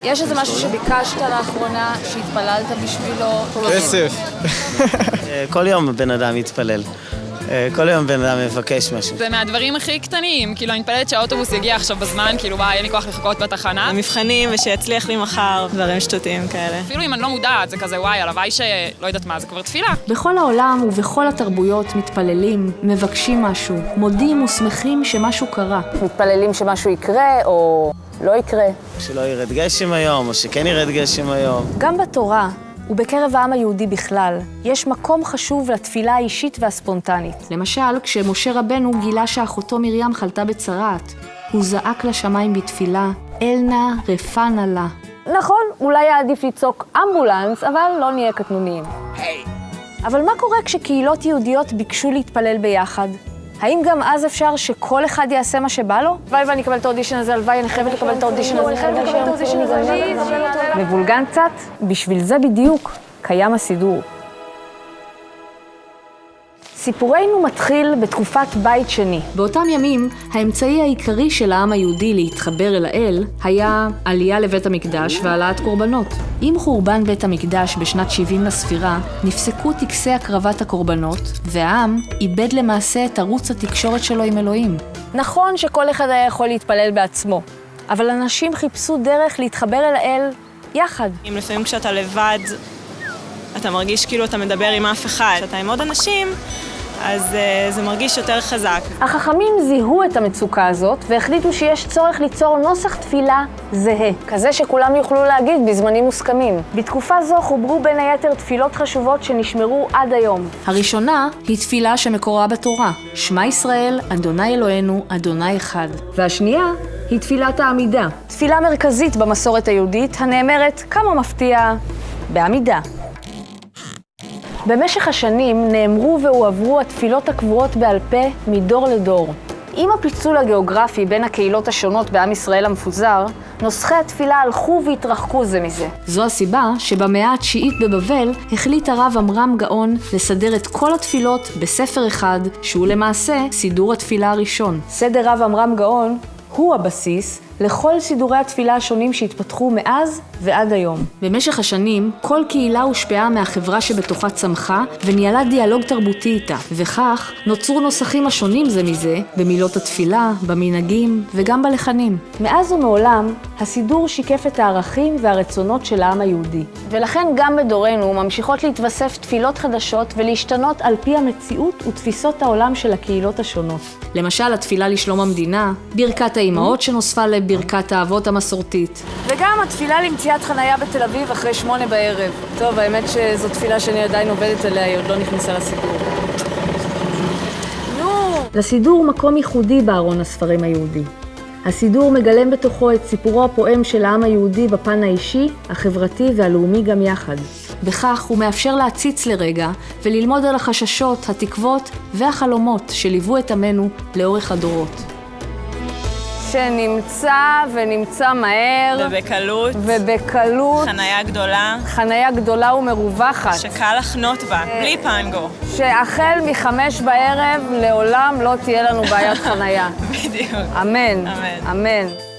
יש איזה משהו שביקשת לאחרונה, שהתפללת בשבילו? כסף. כל יום בן אדם יתפלל. כל יום בן אדם מבקש משהו. זה מהדברים הכי קטנים, כאילו אני מתפללת שהאוטובוס יגיע עכשיו בזמן, כאילו אין לי כוח לחכות בתחנה. המבחנים ושיצליח לי מחר, דברים שטותיים כאלה. אפילו אם אני לא מודעת, זה כזה וואי, הלוואי שלא יודעת מה, זה כבר תפילה. בכל העולם ובכל התרבויות מתפללים, מבקשים משהו, מודים ושמחים שמשהו קרה. מתפללים שמשהו יקרה או לא יקרה. שלא ירד גשם היום, או שכן ירד גשם היום. גם בתורה ובקרב העם היהודי בכלל, יש מקום חשוב לתפילה האישית והספונטנית. למשל, כשמשה רבנו גילה שאחותו מרים חלתה בצרעת, הוא זעק לשמיים בתפילה, אל נא רפא נא לה. נכון, אולי היה עדיף לצעוק אמבולנס, אבל לא נהיה קטנוניים. אבל מה קורה כשקהילות יהודיות ביקשו להתפלל ביחד? האם גם אז אפשר שכל אחד יעשה מה שבא לו? הלוואי ואני אקבל את האודישן הזה, הלוואי אני חייבת לקבל את האודישן הזה. מבולגן קצת? בשביל זה בדיוק קיים הסידור. סיפורנו מתחיל בתקופת בית שני. באותם ימים, האמצעי העיקרי של העם היהודי להתחבר אל האל היה עלייה לבית המקדש והעלאת קורבנות. עם חורבן בית המקדש בשנת 70 לספירה, נפסקו טקסי הקרבת הקורבנות, והעם איבד למעשה את ערוץ התקשורת שלו עם אלוהים. נכון שכל אחד היה יכול להתפלל בעצמו, אבל אנשים חיפשו דרך להתחבר אל האל יחד. אם לפעמים כשאתה לבד, אתה מרגיש כאילו אתה מדבר עם אף אחד. כשאתה עם עוד אנשים, אז זה מרגיש יותר חזק. החכמים זיהו את המצוקה הזאת והחליטו שיש צורך ליצור נוסח תפילה זהה, כזה שכולם יוכלו להגיד בזמנים מוסכמים. בתקופה זו חוברו בין היתר תפילות חשובות שנשמרו עד היום. הראשונה היא תפילה שמקורה בתורה, שמע ישראל, אדוני אלוהינו, אדוני אחד. והשנייה היא תפילת העמידה, תפילה מרכזית במסורת היהודית הנאמרת, כמה מפתיע, בעמידה. במשך השנים נאמרו והועברו התפילות הקבועות בעל פה מדור לדור. עם הפיצול הגיאוגרפי בין הקהילות השונות בעם ישראל המפוזר, נוסחי התפילה הלכו והתרחקו זה מזה. זו הסיבה שבמאה התשיעית בבבל החליט הרב עמרם גאון לסדר את כל התפילות בספר אחד, שהוא למעשה סידור התפילה הראשון. סדר רב עמרם גאון הוא הבסיס לכל סידורי התפילה השונים שהתפתחו מאז ועד היום. במשך השנים, כל קהילה הושפעה מהחברה שבתוכה צמחה וניהלה דיאלוג תרבותי איתה, וכך נוצרו נוסחים השונים זה מזה, במילות התפילה, במנהגים וגם בלחנים. מאז ומעולם, הסידור שיקף את הערכים והרצונות של העם היהודי. ולכן גם בדורנו ממשיכות להתווסף תפילות חדשות ולהשתנות על פי המציאות ותפיסות העולם של הקהילות השונות. למשל, התפילה לשלום המדינה, ברכת האימהות שנוספה ברכת האבות המסורתית. וגם התפילה למציאת חנייה בתל אביב אחרי 8 בערב. טוב, האמת שזו תפילה שאני עדיין עובדת עליה, היא עוד לא נכנסה לסידור. לסידור מקום ייחודי בארון הספרים היהודי. הסידור מגלם בתוכו את סיפורו הפועם של העם היהודי בפן האישי, החברתי והלאומי גם יחד. בכך הוא מאפשר להציץ לרגע וללמוד על החששות, התקוות והחלומות שליוו את עמנו לאורך הדורות. שנמצא ונמצא מהר. ובקלות. חנייה גדולה ומרווחת. שקל לחנות בה, בלי פנגו. שהחל מ5 בערב לעולם לא תהיה לנו בעיית חנייה. בדיוק. אמן. אמן. אמן.